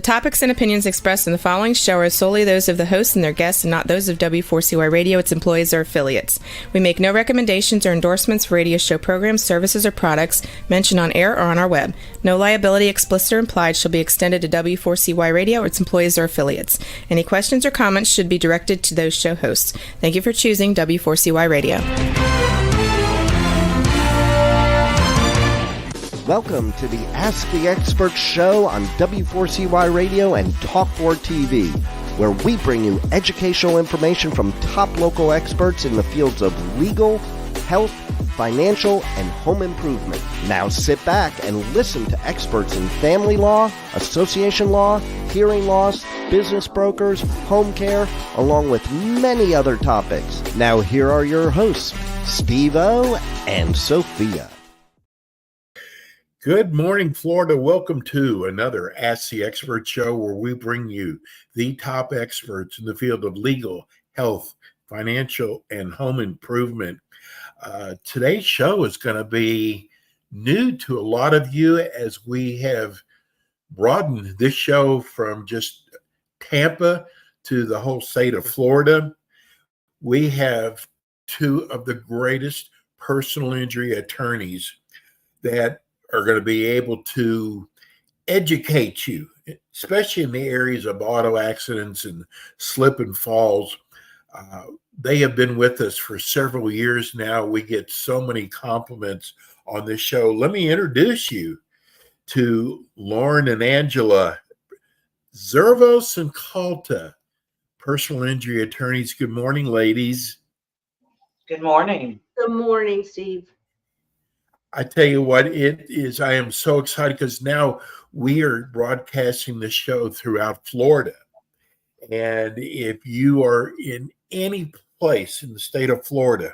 topics and opinions expressed in the following show are solely those of the hosts and their guests and not those of W4CY Radio, its employees, or affiliates. We make no recommendations or endorsements for radio show programs, services, or products mentioned on air or on our web. No liability, explicit or implied, shall be extended to W4CY Radio or its employees or affiliates. Any questions or comments should be directed to those show hosts. Thank you for choosing W4CY Radio. Welcome to the Ask the Expert show on W4CY Radio and Talk4 TV, where we bring you educational information from top local experts in the fields of legal, health, financial, and home improvement. Now sit back and listen to experts in family law, association law, hearing loss, business brokers, home care, along with many other topics. Now here are your hosts, Steve-O and Sophia. Good morning, Florida. Welcome to another Ask the Expert show where we bring you the top experts in the field of legal, health, financial, and home improvement. Today's show is going to be new to a lot of you as we have broadened this show from just Tampa to the whole state of Florida. We have two of the greatest personal injury attorneys that are going to be able to educate you, especially in the areas of auto accidents and slip and falls. They have been with us for several years now. We get so many compliments on this show. Let me introduce you to Lauren and Angela Zervos and Calta, personal injury attorneys. Good morning, ladies. Good morning. Good morning, Steve. I tell you what, it is. I am so excited because now we are broadcasting the show throughout Florida. And if you are in any place in the state of Florida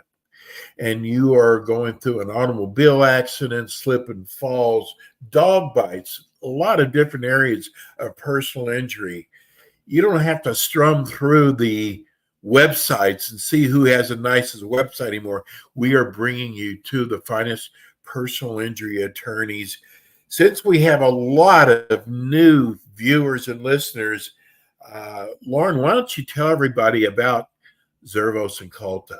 and you are going through an automobile accident, slip and falls, dog bites, a lot of different areas of personal injury, you don't have to strum through the websites and see who has the nicest website anymore. We are bringing you to the finest personal injury attorneys. Since we have a lot of new viewers and listeners, Lauren, why don't you tell everybody about Zervos and Calta?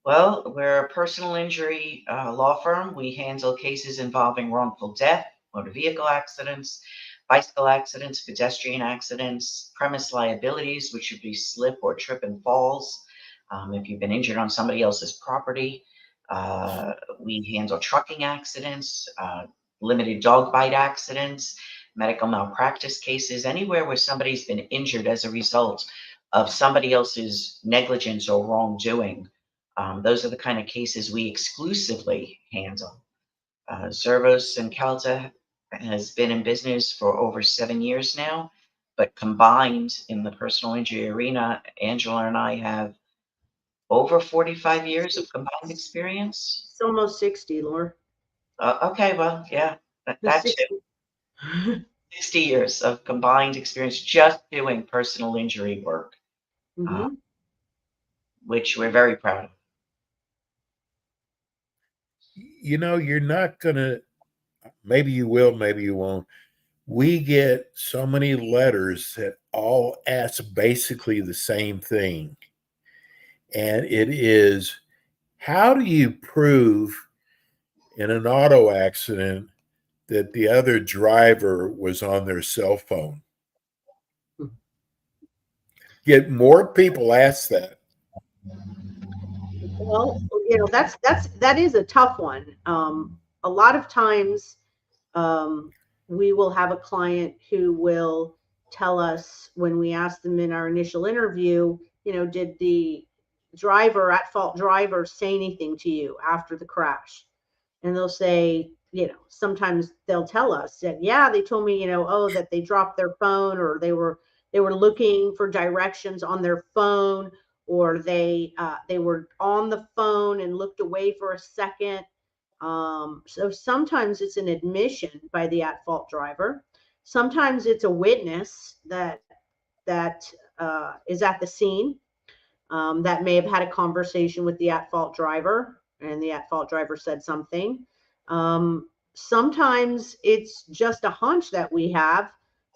Well, we're a personal injury law firm. We handle cases involving wrongful death, motor vehicle accidents, bicycle accidents, pedestrian accidents, premise liabilities, which would be slip or trip and falls. If you've been injured on somebody else's property, we handle trucking accidents, limited dog bite accidents, medical malpractice cases, anywhere where somebody's been injured as a result of somebody else's negligence or wrongdoing. Those are the kind of cases we exclusively handle. Zervos and Calta has been in business for over 7 years now, but combined in the personal injury arena, Angela and I have over 45 years of combined experience. It's almost 60, Laura. Okay, well, yeah, that's 60 years of combined experience just doing personal injury work, which we're very proud of. You know, you're not going to, maybe you will, maybe you won't. We get so many letters that all ask basically the same thing. And it is, how do you prove in an auto accident that the other driver was on their cell phone? Get more people ask that. Well, you know, that is a tough one. A lot of times we will have a client who will tell us when we ask them in our initial interview, you know, did the at-fault driver say anything to you after the crash? And they'll say, you know, sometimes they'll tell us that, yeah, they told me, you know, oh, that they dropped their phone, or they were looking for directions on their phone, or they were on the phone and looked away for a second. So sometimes it's an admission by the at-fault driver. Sometimes it's a witness that is at the scene. That may have had a conversation with the at-fault driver, and the at-fault driver said something. Sometimes it's just a hunch that we have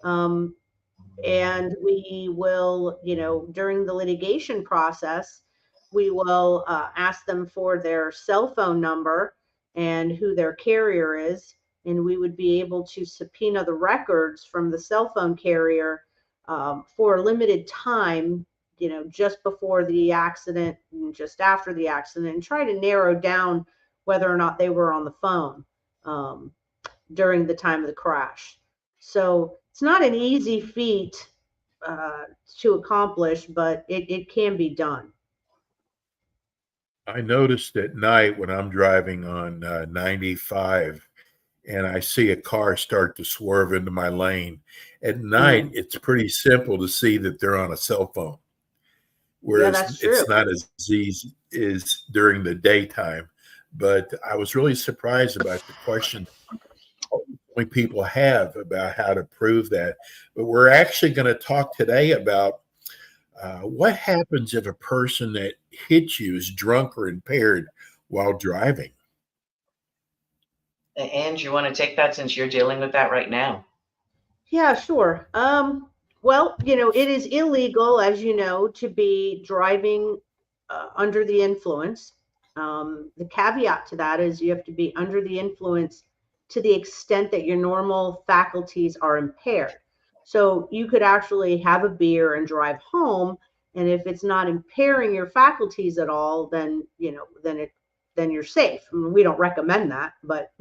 And we will, during the litigation process, we will ask them for their cell phone number and who their carrier is. And we would be able to subpoena the records from the cell phone carrier for a limited time, just before the accident and just after the accident, and try to narrow down whether or not they were on the phone during the time of the crash. So it's not an easy feat to accomplish, but it can be done. I noticed at night when I'm driving on 95 and I see a car start to swerve into my lane, at night, it's pretty simple to see that they're on a cell phone. Whereas that's true. it's not as easy as during the daytime. But I was really surprised about the question people have about how to prove that. But we're actually going to talk today about what happens if a person that hits you is drunk or impaired while driving. And you want to take that since you're dealing with that right now? Yeah, sure. Well, it is illegal, as you know, to be driving under the influence. The caveat to that is you have to be under the influence to the extent that your normal faculties are impaired. So you could actually have a beer and drive home, and if it's not impairing your faculties at all, then then you're safe. I mean, we don't recommend that, but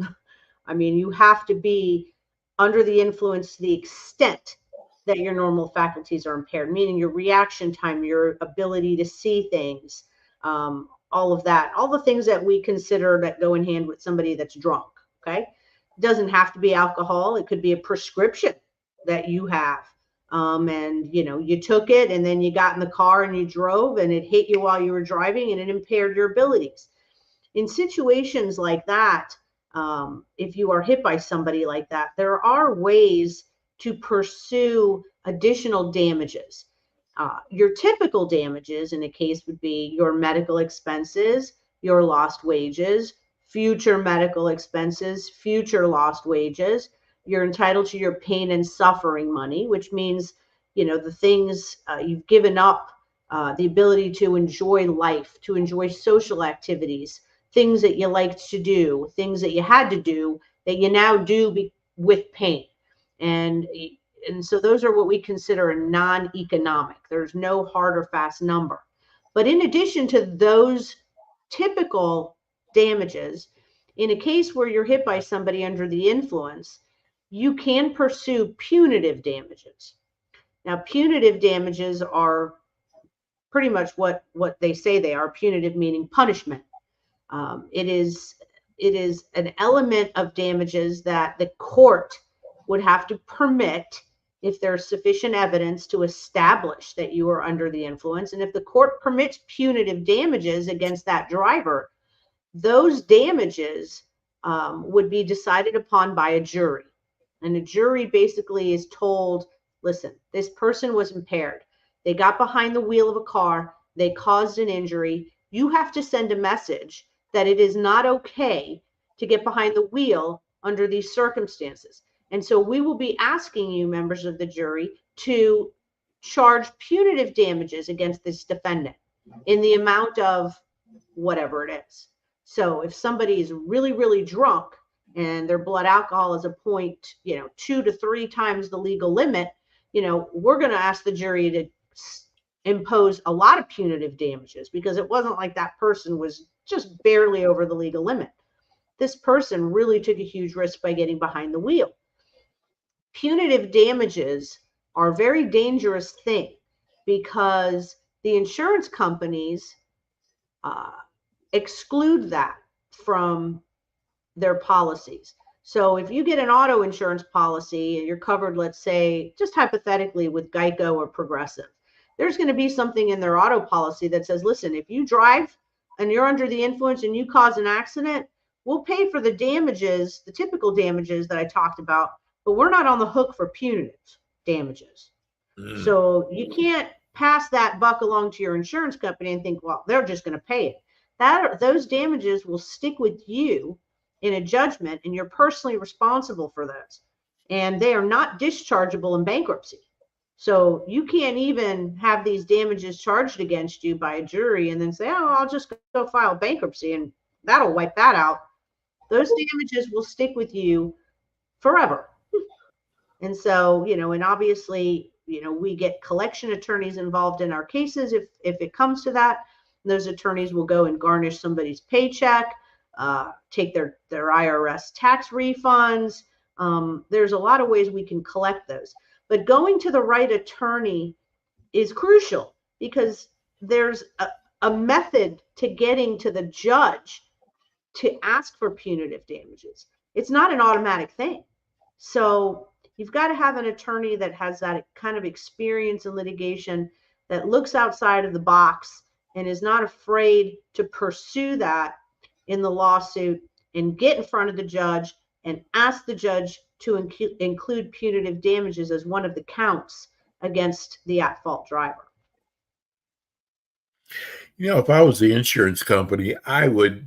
I mean, you have to be under the influence to the extent that your normal faculties are impaired, meaning your reaction time, your ability to see things, all of that, all the things that we consider that go in hand with somebody that's drunk. Okay. It doesn't have to be alcohol. It could be a prescription that you have. And you took it and then you got in the car and you drove and it hit you while you were driving and it impaired your abilities. In situations like that, if you are hit by somebody like that, there are ways to pursue additional damages. Your typical damages in a case would be your medical expenses, your lost wages, future medical expenses, future lost wages. You're entitled to your pain and suffering money, which means, the things you've given up, the ability to enjoy life, to enjoy social activities, things that you liked to do, things that you had to do that you now do with pain. And so those are what we consider a non-economic. There's no hard or fast number. But in addition to those typical damages, in a case where you're hit by somebody under the influence, you can pursue punitive damages. Now, punitive damages are pretty much what they say they are. Punitive meaning punishment. It is an element of damages that the court would have to permit if there's sufficient evidence to establish that you are under the influence. And if the court permits punitive damages against that driver, those damages would be decided upon by a jury. And a jury basically is told, listen, this person was impaired. They got behind the wheel of a car. They caused an injury. You have to send a message that it is not okay to get behind the wheel under these circumstances. And so we will be asking you, members of the jury, to charge punitive damages against this defendant in the amount of whatever it is. So if somebody is really, really drunk and their blood alcohol is a point, 2 to 3 times the legal limit, we're going to ask the jury to impose a lot of punitive damages, because it wasn't like that person was just barely over the legal limit. This person really took a huge risk by getting behind the wheel. Punitive damages are a very dangerous thing because the insurance companies exclude that from their policies. So if you get an auto insurance policy and you're covered, let's say, just hypothetically with Geico or Progressive, there's going to be something in their auto policy that says, listen, if you drive and you're under the influence and you cause an accident, we'll pay for the damages, the typical damages that I talked about, but we're not on the hook for punitive damages. So you can't pass that buck along to your insurance company and think, well, they're just going to pay it. Those damages will stick with you in a judgment, and you're personally responsible for those. and they are not dischargeable in bankruptcy. So you can't even have these damages charged against you by a jury and then say, oh, I'll just go file bankruptcy and that'll wipe that out. Those damages will stick with you forever. And so, and obviously, we get collection attorneys involved in our cases if it comes to that. Those attorneys will go and garnish somebody's paycheck, take their IRS tax refunds. There's a lot of ways we can collect those. But going to the right attorney is crucial because there's a method to getting to the judge to ask for punitive damages. It's not an automatic thing. So you've got to have an attorney that has that kind of experience in litigation, that looks outside of the box and is not afraid to pursue that in the lawsuit and get in front of the judge and ask the judge to include punitive damages as one of the counts against the at-fault driver. If I was the insurance company, I would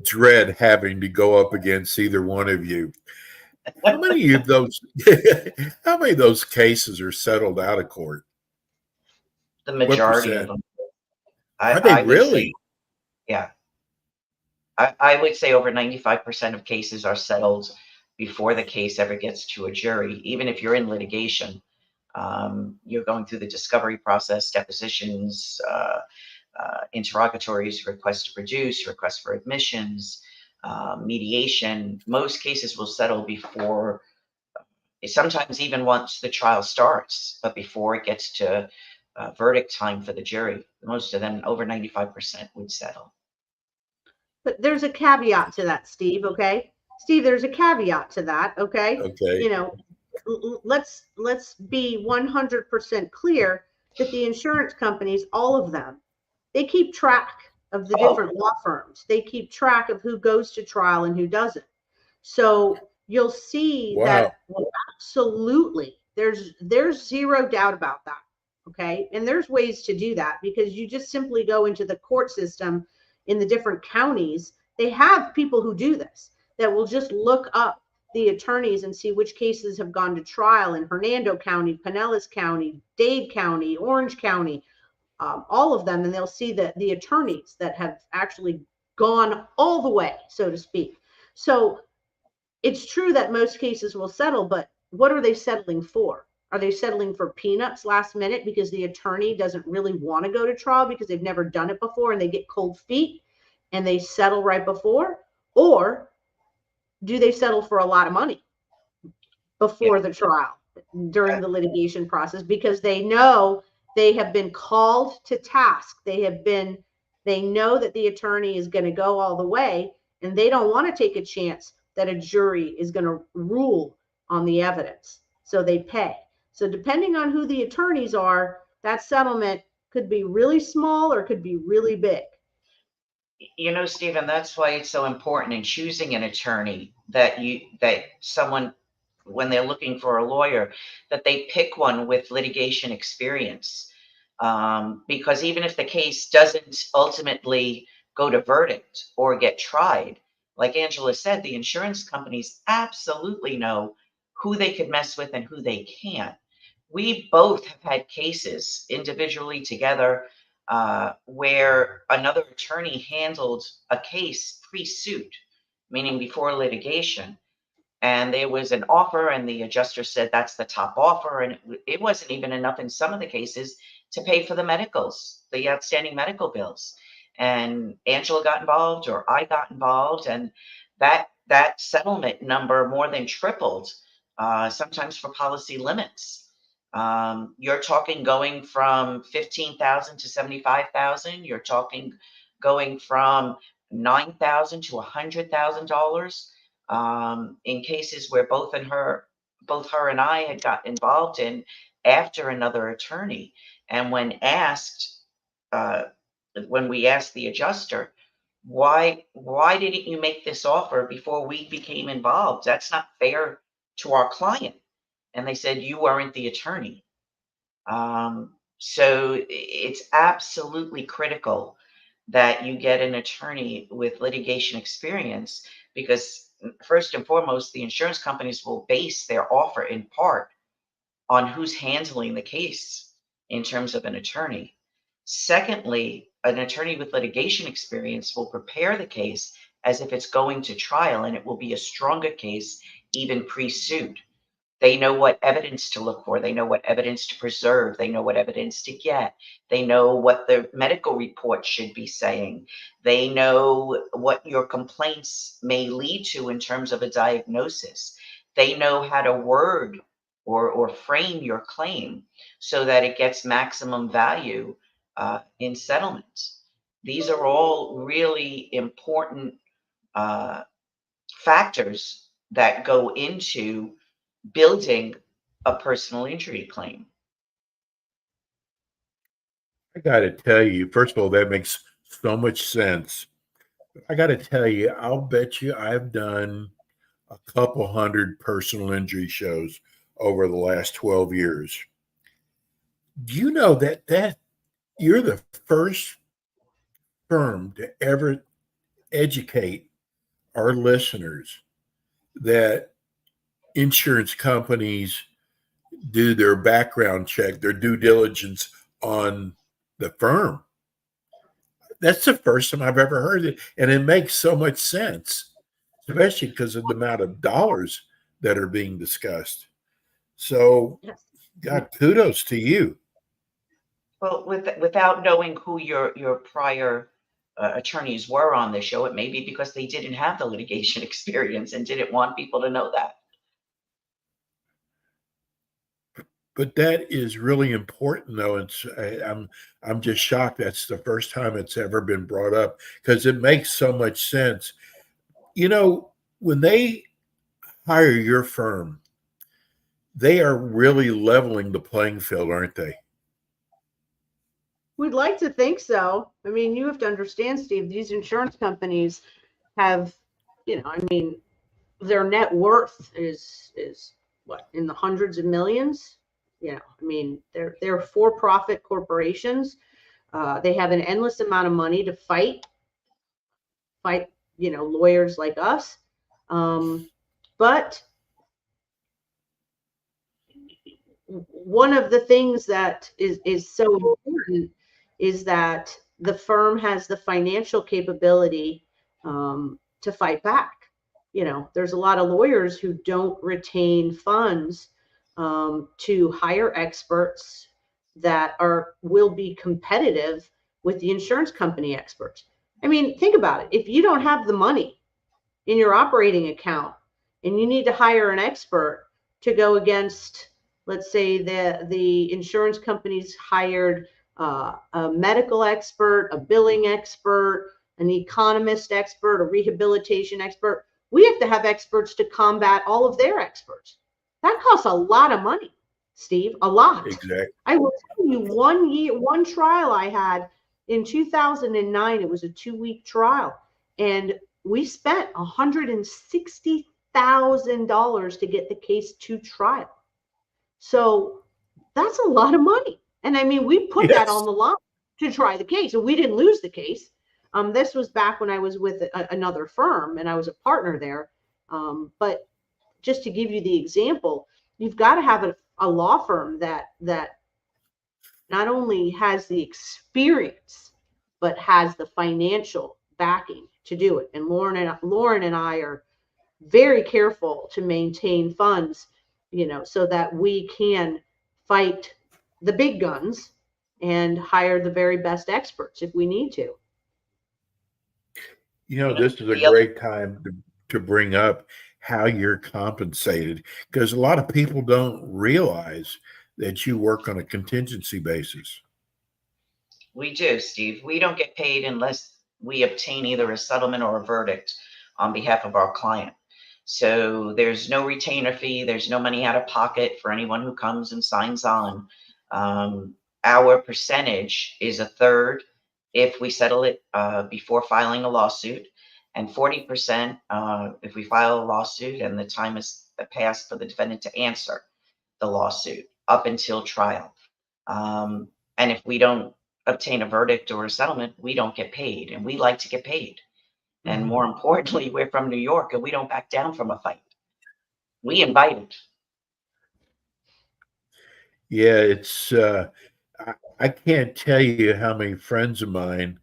dread having to go up against either one of you. How many of those cases are settled out of court? The majority of them. Are they really? Yeah. I would say over 95% of cases are settled before the case ever gets to a jury. Even if you're in litigation, you're going through the discovery process, depositions, interrogatories, request to produce, request for admissions, mediation. Most cases will settle before, sometimes even once the trial starts, but before it gets to verdict time for the jury. Most of them, over 95%, would settle. But there's a caveat to that, Steve, okay? Steve, there's a caveat to that, okay? Okay. Let's be 100% clear that the insurance companies, all of them, they keep track of the different law firms. They keep track of who goes to trial and who doesn't. So you'll see that absolutely there's zero doubt about that, okay? And there's ways to do that because you just simply go into the court system in the different counties. They have people who do this that will just look up the attorneys and see which cases have gone to trial in Hernando County, Pinellas County, Dade County, Orange County, all of them, and they'll see the attorneys that have actually gone all the way, so to speak. So it's true that most cases will settle, but what are they settling for? Are they settling for peanuts last minute because the attorney doesn't really want to go to trial because they've never done it before and they get cold feet and they settle right before? Or do they settle for a lot of money before the trial during the litigation process because they know they have been called to task? They know that the attorney is going to go all the way and they don't want to take a chance that a jury is going to rule on the evidence. So they pay. So depending on who the attorneys are, that settlement could be really small or could be really big. Stephen, that's why it's so important in choosing an attorney that someone, when they're looking for a lawyer, that they pick one with litigation experience. Because even if the case doesn't ultimately go to verdict or get tried, like Angela said, the insurance companies absolutely know who they could mess with and who they can't. We both have had cases individually together where another attorney handled a case pre-suit, meaning before litigation. And there was an offer and the adjuster said that's the top offer. And it wasn't even enough in some of the cases to pay for the medicals, the outstanding medical bills. And Angela got involved or I got involved, and that settlement number more than tripled, sometimes for policy limits. You're talking going from $15,000 to $75,000. You're talking going from $9,000 to $100,000 in cases where both her and I had got involved in after another attorney. And when we asked the adjuster, why didn't you make this offer before we became involved? That's not fair to our client. And they said, you weren't the attorney. So it's absolutely critical that you get an attorney with litigation experience, because first and foremost, the insurance companies will base their offer in part on who's handling the case in terms of an attorney. Secondly, an attorney with litigation experience will prepare the case as if it's going to trial, and it will be a stronger case even pre-suit. They know what evidence to look for. They know what evidence to preserve. They know what evidence to get. They know what the medical report should be saying. They know what your complaints may lead to in terms of a diagnosis. They know how to word or frame your claim so that it gets maximum value in settlement. These are all really important factors that go into building a personal injury claim. I got to tell you, first of all, that makes so much sense. I got to tell you, I'll bet you I've done a couple hundred personal injury shows over the last 12 years. Do you know that you're the first firm to ever educate our listeners that insurance companies do their background check, their due diligence on the firm? That's the first time I've ever heard it. And it makes so much sense, especially because of the amount of dollars that are being discussed. So, Yes. God, kudos to you. Well, without knowing who your prior attorneys were on the show, it may be because they didn't have the litigation experience and didn't want people to know that. But that is really important, though. I'm just shocked that's the first time it's ever been brought up because it makes so much sense. You know, when they hire your firm, they are really leveling the playing field, aren't they? We'd like to think so. I mean, you have to understand, Steve, these insurance companies have, their net worth is what, in the hundreds of millions? They're for-profit corporations. They have an endless amount of money to fight, lawyers like us. But one of the things that is so important is that the firm has the financial capability to fight back. There's a lot of lawyers who don't retain funds to hire experts that will be competitive with the insurance company experts. I mean, think about it. If you don't have the money in your operating account and you need to hire an expert to go against, let's say the insurance companies hired a medical expert, a billing expert, an economist expert, a rehabilitation expert. We have to have experts to combat all of their experts. That costs a lot of money, Steve, a lot. Exactly. I will tell you, one trial I had in 2009, it was a 2-week trial, and we spent $160,000 to get the case to trial. So that's a lot of money. And I mean, we put that on the line to try the case, and we didn't lose the case. This was back when I was with another firm and I was a partner there. But just to give you the example, you've got to have a law firm that not only has the experience, but has the financial backing to do it. And Lauren and I are very careful to maintain funds, so that we can fight the big guns and hire the very best experts if we need to. This is a great time to bring up how you're compensated, because a lot of people don't realize that you work on a contingency basis. We do, Steve. We don't get paid unless we obtain either a settlement or a verdict on behalf of our client. So there's no retainer fee. There's no money out of pocket for anyone who comes and signs on. Our percentage is a third if we settle it before filing a lawsuit, and 40% if we file a lawsuit and the time has passed for the defendant to answer the lawsuit up until trial. And if we don't obtain a verdict or a settlement, we don't get paid, and we like to get paid. And more importantly, we're from New York and we don't back down from a fight. We invite it. Yeah, it's I can't tell you how many friends of mine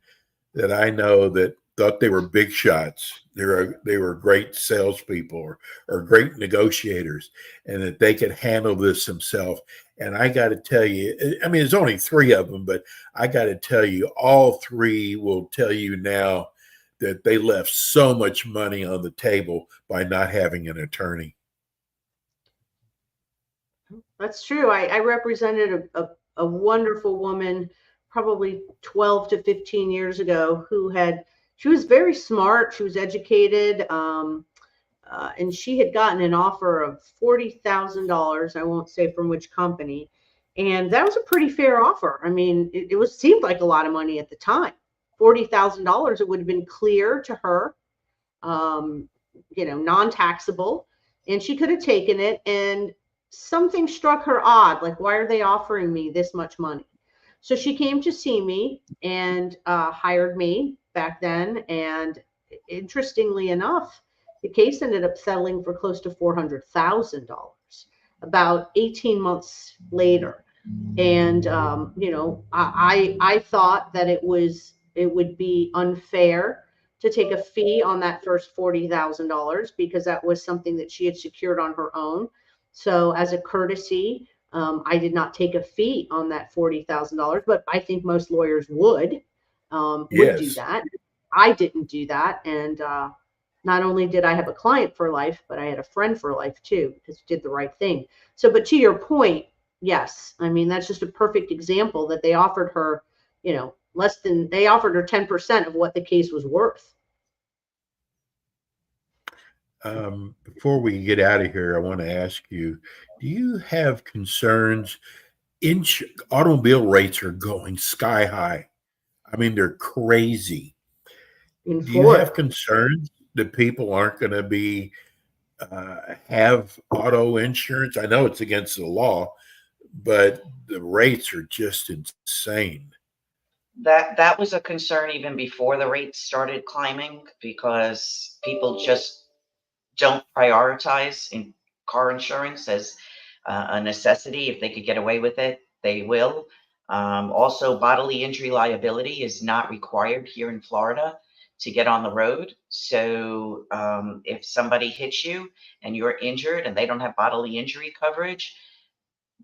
that I know that thought they were big shots. They were great salespeople or great negotiators, and that they could handle this themselves. And I got to tell you, I mean, there's only 3 of them, but I got to tell you, all 3 will tell you now that they left so much money on the table by not having an attorney. That's true. I represented a wonderful woman probably 12 to 15 years ago she was very smart. She was educated. And she had gotten an offer of $40,000. I won't say from which company. And that was a pretty fair offer. I mean, it seemed like a lot of money at the time. $40,000, it would have been clear to her, non-taxable, and she could have taken it. And something struck her odd, like, why are they offering me this much money? So she came to see me and hired me back then. And interestingly enough, the case ended up settling for close to $400,000 about 18 months later. And, I thought that it would be unfair to take a fee on that first $40,000 because that was something that she had secured on her own. So as a courtesy, I did not take a fee on that $40,000, but I think most lawyers would do that. I didn't do that. And not only did I have a client for life, but I had a friend for life too, because I did the right thing. So, but to your point, yes, I mean, that's just a perfect example that they offered her, they offered her 10% of what the case was worth. Before we get out of here, I want to ask you, do you have concerns? Automobile rates are going sky high. I mean, they're crazy. Do you have concerns that people aren't going to be have auto insurance? I know it's against the law, but the rates are just insane. That was a concern even before the rates started climbing, because people just don't prioritize in car insurance as a necessity. If they could get away with it, they will. Also, bodily injury liability is not required here in Florida to get on the road. So if somebody hits you and you're injured and they don't have bodily injury coverage,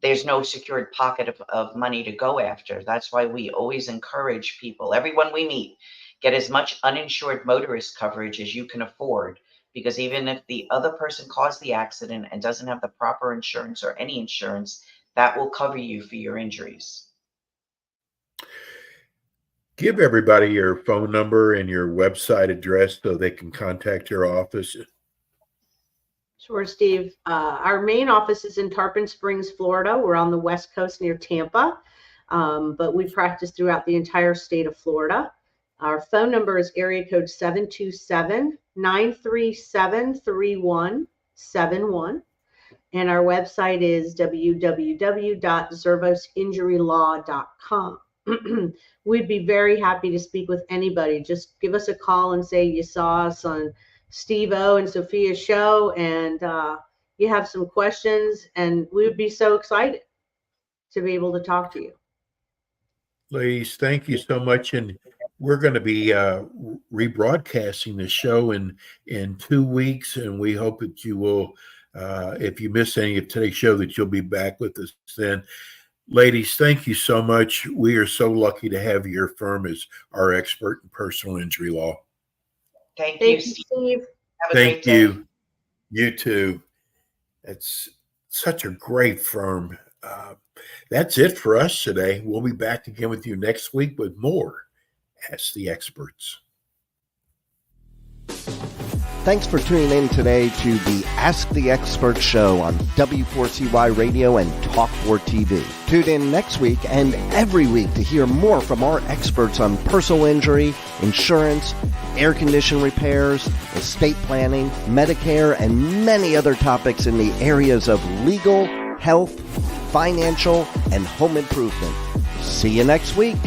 there's no secured pocket of money to go after. That's why we always encourage people, everyone we meet, get as much uninsured motorist coverage as you can afford, because even if the other person caused the accident and doesn't have the proper insurance or any insurance, that will cover you for your injuries. Give everybody your phone number and your website address so they can contact your office. Sure, Steve. Our main office is in Tarpon Springs, Florida. We're on the West Coast near Tampa, but we practice throughout the entire state of Florida. Our phone number is area code 727-937-3171. And our website is www.zervosinjurylaw.com. We'd be very happy to speak with anybody. Just give us a call and say you saw us on Steve-O and Sophia's show and you have some questions, and we would be so excited to be able to talk to you. Ladies, thank you so much. And we're going to be rebroadcasting the show in 2 weeks, and we hope that you will, if you miss any of today's show, that you'll be back with us then. Ladies, thank you so much. We are so lucky to have your firm as our expert in personal injury law. Thank you, Steve. Have a great day. Thank you. You too. It's such a great firm. That's it for us today. We'll be back again with you next week with more Ask the Experts. Thanks for tuning in today to the Ask the Expert show on W4CY Radio and Talk4 TV. Tune in next week and every week to hear more from our experts on personal injury, insurance, air condition repairs, estate planning, Medicare, and many other topics in the areas of legal, health, financial, and home improvement. See you next week.